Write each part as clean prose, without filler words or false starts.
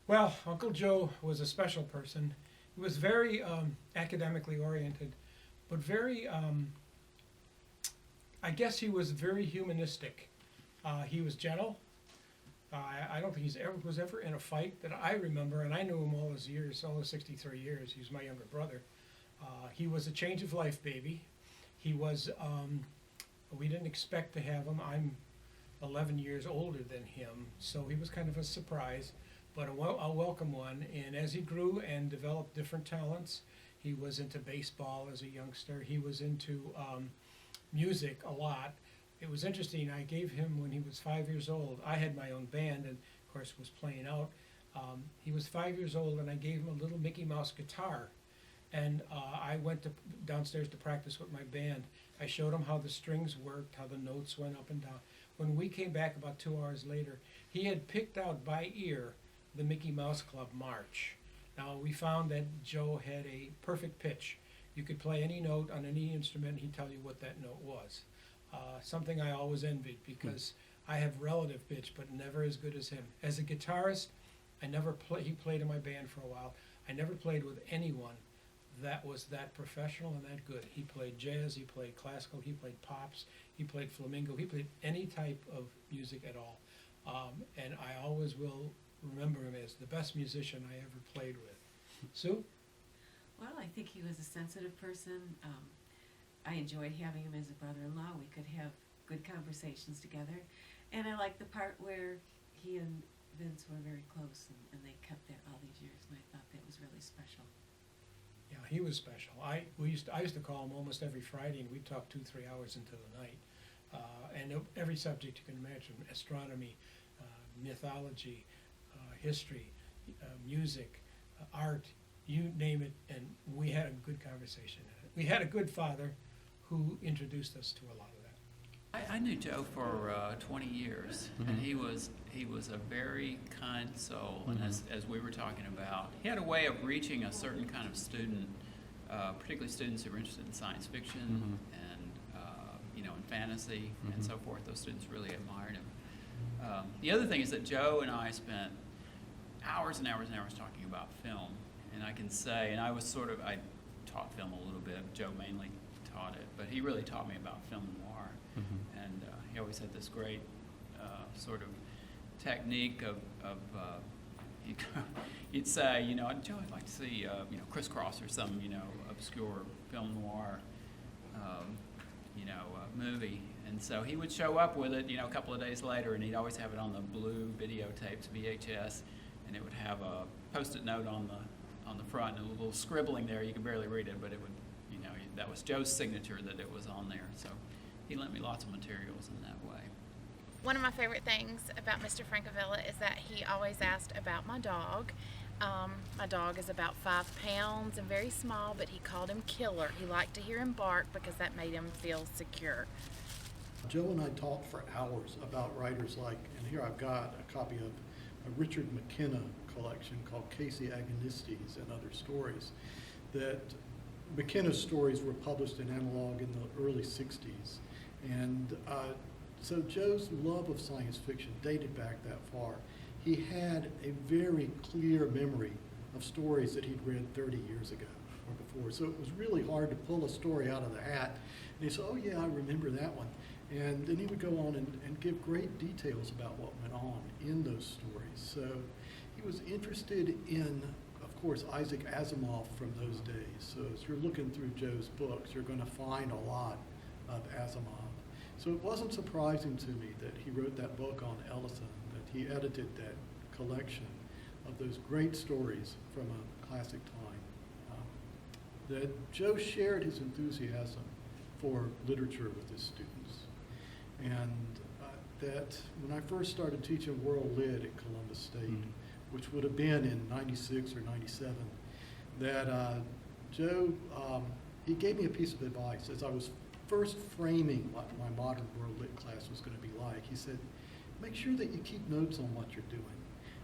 Well, Uncle Joe was a special person. He was very academically oriented, but very, I guess he was very humanistic. He was gentle. I don't think was ever in a fight that I remember, and I knew him all his years, all his 63 years. He was my younger brother. He was a change of life baby. He was, we didn't expect to have him. I'm 11 years older than him, so he was kind of a surprise, but a welcome one. And as he grew and developed different talents, he was into baseball as a youngster. He was into music a lot. It was interesting. I gave him, when he was 5 years old, I had my own band and, of course, was playing out. He was 5 years old, and I gave him a little Mickey Mouse guitar. And I went downstairs to practice with my band. I showed him how the strings worked, how the notes went up and down. When we came back about 2 hours later, he had picked out by ear the Mickey Mouse Club March. Now, we found that Joe had a perfect pitch. You could play any note on any instrument, and he'd tell you what that note was. Something I always envied, because I have relative pitch, but never as good as him. As a guitarist, he played in my band for a while. I never played with anyone that was that professional and that good. He played jazz, he played classical, he played pops, he played flamenco, he played any type of music at all. And I always will remember him as the best musician I ever played with. Sue? Well, I think he was a sensitive person. I enjoyed having him as a brother-in-law. We could have good conversations together. And I liked the part where he and Vince were very close, and they kept that all these years, and I thought that was really special. Yeah, he was special. I used to call him almost every Friday, and we'd talk 2-3 hours into the night. And every subject you can imagine: astronomy, mythology, history, music, art, you name it, and we had a good conversation. We had a good father who introduced us to a lot of that. I knew Joe for 20 years, and he was a very kind soul. And as we were talking about, he had a way of reaching a certain kind of student, particularly students who were interested in science fiction and in fantasy and so forth. Those students really admired him. The other thing is that Joe and I spent hours and hours and hours talking about film, and I can say, and I taught film a little bit. Joe mainly taught it, but he really taught me about film noir. And he always had this great sort of technique of he'd say, Joe, I'd like to see, Crisscross or some, obscure film noir, movie. And so he would show up with it, a couple of days later, and he'd always have it on the blue videotapes, VHS, and it would have a Post-it note on the front and a little scribbling there. You could barely read it, but it would, that was Joe's signature that it was on there. So he lent me lots of materials in that way. One of my favorite things about Mr. Francavilla is that he always asked about my dog. My dog is about 5 pounds and very small, but he called him Killer. He liked to hear him bark because that made him feel secure. Joe and I talked for hours about writers like, and here I've got a copy of a Richard McKenna collection called Casey Agonistes and Other Stories, that McKenna's stories were published in analog in the early 60s. And so Joe's love of science fiction dated back that far. He had a very clear memory of stories that he'd read 30 years ago or before. So it was really hard to pull a story out of the hat. And he said, oh yeah, I remember that one. And then he would go on and give great details about what went on in those stories. So he was interested in, of course, Isaac Asimov from those days. So as you're looking through Joe's books, you're going to find a lot of Asimov. So it wasn't surprising to me that he wrote that book on Ellison, that he edited that collection of those great stories from a classic time. That Joe shared his enthusiasm for literature with his students. And that when I first started teaching World Lit at Columbus State, which would have been in 96 or 97, that Joe, he gave me a piece of advice as I was first framing what my modern World Lit class was going to be like. He said, make sure that you keep notes on what you're doing,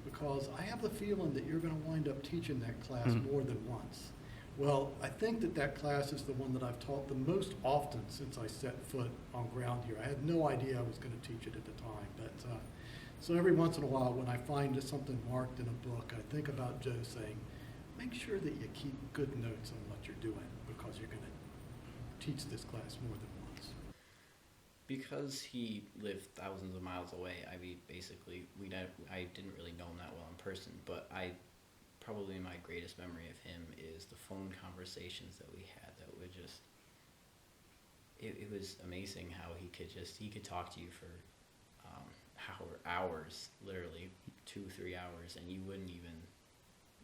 because I have the feeling that you're going to wind up teaching that class more than once. Well, I think that class is the one that I've taught the most often since I set foot on ground here. I had no idea I was going to teach it at the time, but So every once in a while, when I find something marked in a book, I think about Joe saying, make sure that you keep good notes on what you're doing, because you're going to teach this class more than once. Because he lived thousands of miles away, I mean, basically, I didn't really know him that well in person, but probably my greatest memory of him is the phone conversations that we had that were just, it was amazing how he could talk to you for hours, literally 2-3 hours, and you wouldn't even,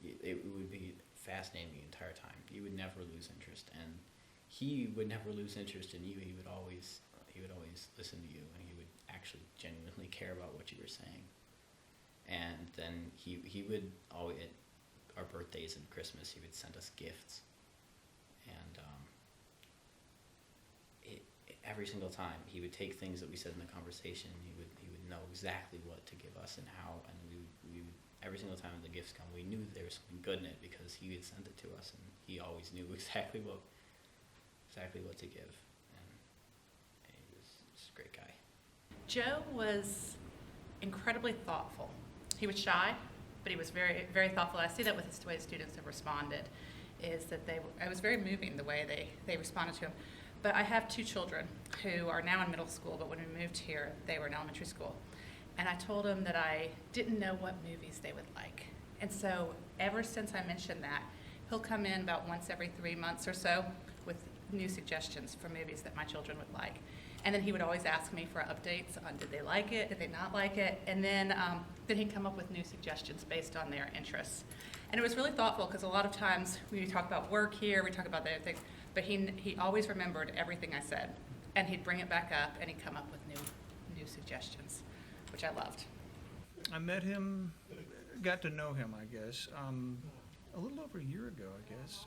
it would be fascinating the entire time. You would never lose interest, and he would never lose interest in you. He would always listen to you, and he would actually genuinely care about what you were saying. And then he would always, at our birthdays and Christmas, he would send us gifts, and every single time he would take things that we said in the conversation, he would know exactly what to give us and how, and we would every single time the gifts come, we knew there was something good in it because he had sent it to us, and he always knew exactly what to give, and he was just a great guy. Joe was incredibly thoughtful. He was shy, but he was very, very thoughtful. I see that with the way students have responded, is that it was very moving the way they responded to him. But I have 2 children who are now in middle school, but when we moved here, they were in elementary school. And I told them that I didn't know what movies they would like. And so ever since I mentioned that, he'll come in about once every 3 months or so with new suggestions for movies that my children would like. And then he would always ask me for updates on did they like it, did they not like it, and then he'd come up with new suggestions based on their interests. And it was really thoughtful because a lot of times we talk about work here, we talk about the other things, but he always remembered everything I said, and he'd bring it back up and he'd come up with new suggestions, which I loved. I met him, got to know him, I guess, a little over a year ago, I guess.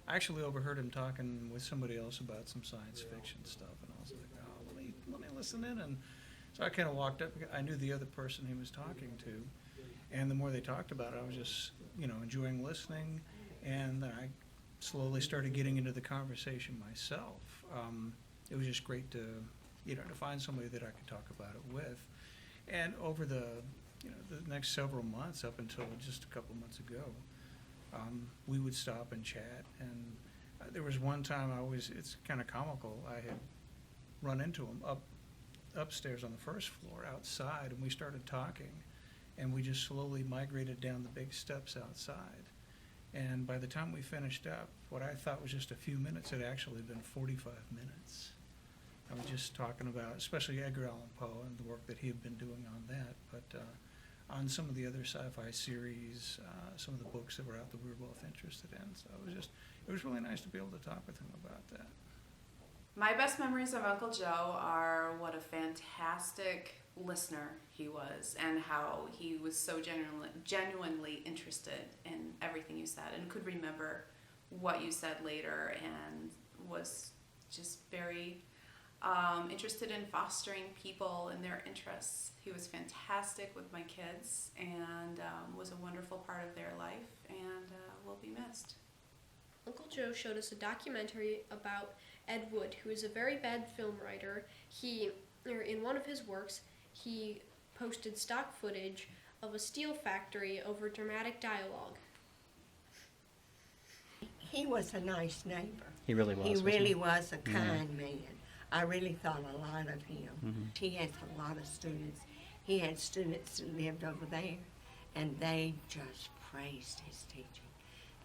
I actually overheard him talking with somebody else about some science fiction stuff, and I was like, oh, let me listen in. And so I kind of walked up. I knew the other person he was talking to, and the more they talked about it, I was just, enjoying listening, and then I slowly started getting into the conversation myself. It was just great to find somebody that I could talk about it with. And over the next several months, up until just a couple months ago, we would stop and chat. And there was one time it's kind of comical, I had run into him upstairs on the first floor outside, and we started talking, and we just slowly migrated down the big steps outside. And by the time we finished up, what I thought was just a few minutes had actually been 45 minutes. I was just talking about, especially Edgar Allan Poe and the work that he had been doing on that, but on some of the other sci-fi series, some of the books that were out that we were both interested in. So it was really nice to be able to talk with him about that. My best memories of Uncle Joe are what a fantastic listener he was, and how he was so genuinely interested in everything you said and could remember what you said later, and was just very interested in fostering people and their interests. He was fantastic with my kids, and was a wonderful part of their life, and will be missed. Uncle Joe showed us a documentary about Ed Wood, who is a very bad film writer. In one of his works, he posted stock footage of a steel factory over dramatic dialogue. He was a nice neighbor. He really was. He wasn't really he? was a kind man. I really thought a lot of him. Mhm. He has a lot of students. He had students that lived over there, and they just praised his teaching.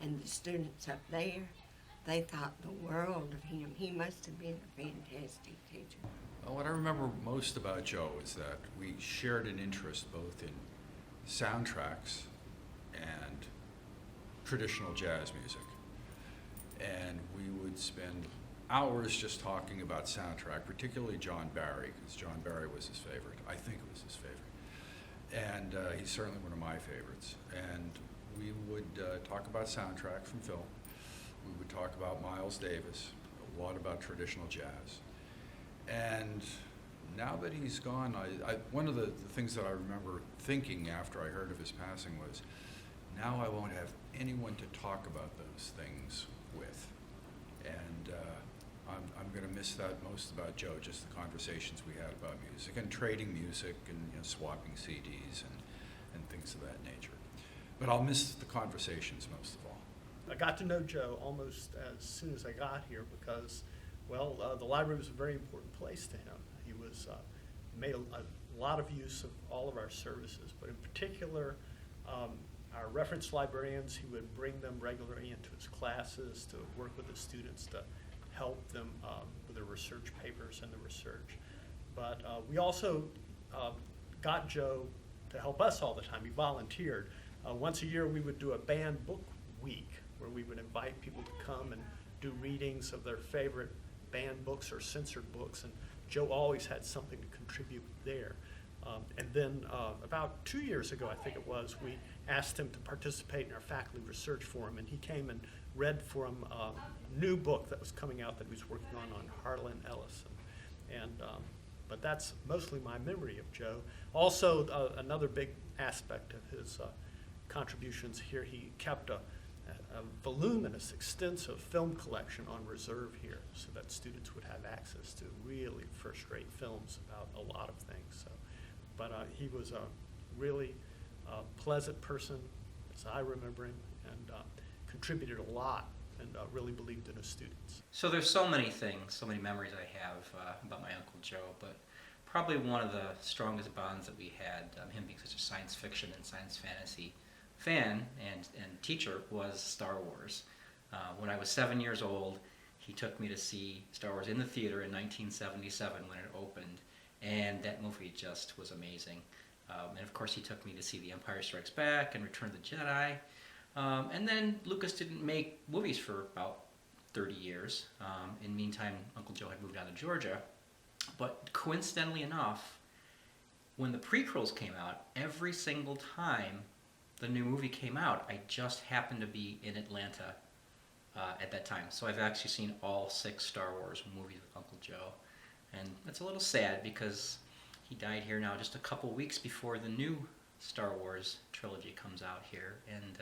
And the students up there, they thought the world of him. He must have been a fantastic teacher. Well, what I remember most about Joe is that we shared an interest both in soundtracks and traditional jazz music. And we would spend hours just talking about soundtrack, particularly John Barry, because John Barry was his favorite. I think it was his favorite. And he's certainly one of my favorites. And we would talk about soundtrack from film. We would talk about Miles Davis, a lot about traditional jazz. And now that he's gone, one of the things that I remember thinking after I heard of his passing was, now I won't have anyone to talk about those things with. And I'm going to miss miss that most about Joe, just the conversations we had about music and trading music and swapping CDs and things of that nature. But I'll miss the conversations most of all. I got to know Joe almost as soon as I got here because, well, the library was a very important place to him. He was made a lot of use of all of our services, but in particular, our reference librarians, he would bring them regularly into his classes to work with the students to help them with their research papers and the research. But we also got Joe to help us all the time. He volunteered. Once a year, we would do a banned book week where we would invite people to come and do readings of their favorite banned books or censored books, and Joe always had something to contribute there. And then about 2 years ago, I think it was, we asked him to participate in our faculty research forum, and he came and read for him a new book that was coming out that he was working on Harlan Ellison. But that's mostly my memory of Joe. Also, another big aspect of his contributions here, he kept a voluminous, extensive film collection on reserve here so that students would have access to really first-rate films about a lot of things. So, but he was a really pleasant person, as I remember him, and contributed a lot and really believed in his students. So there's so many things, so many memories I have about my Uncle Joe, but probably one of the strongest bonds that we had, him being such a science fiction and science fantasy fan and teacher, was Star Wars. When I was 7 years old, he took me to see Star Wars in the theater in 1977 when it opened, and that movie just was amazing. And of course he took me to see The Empire Strikes Back and Return of the Jedi. And then Lucas didn't make movies for about 30 years. In the meantime, Uncle Joe had moved down to Georgia. But coincidentally enough, when the prequels came out, every single time the new movie came out, I just happened to be in Atlanta at that time. So I've actually seen all 6 Star Wars movies with Uncle Joe. And that's a little sad because he died here now just a couple weeks before the new Star Wars trilogy comes out here. And,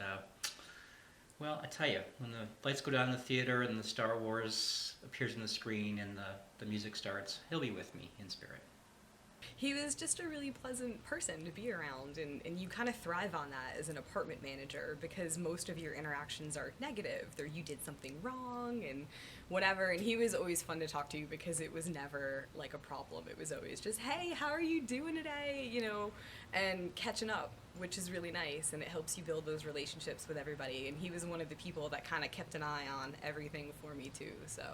well, I tell you, when the lights go down in the theater and the Star Wars appears on the screen and the music starts, he'll be with me in spirit. He was just a really pleasant person to be around, and you kind of thrive on that as an apartment manager because most of your interactions are negative. You did something wrong and whatever, and he was always fun to talk to because it was never like a problem. It was always just, hey, how are you doing today, and catching up, which is really nice, and it helps you build those relationships with everybody, and he was one of the people that kind of kept an eye on everything for me too, so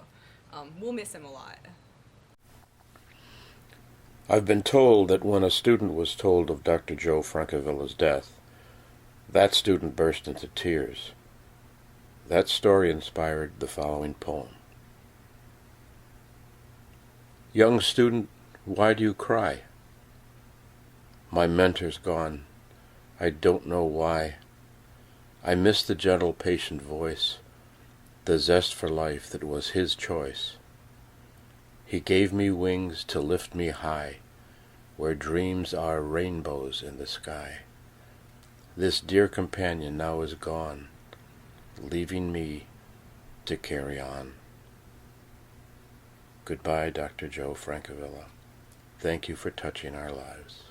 we'll miss him a lot. I've been told that when a student was told of Dr. Joe Francavilla's death, that student burst into tears. That story inspired the following poem. Young student, why do you cry? My mentor's gone. I don't know why. I miss the gentle, patient voice, the zest for life that was his choice. He gave me wings to lift me high, where dreams are rainbows in the sky. This dear companion now is gone, leaving me to carry on. Goodbye, Dr. Joe Francavilla. Thank you for touching our lives.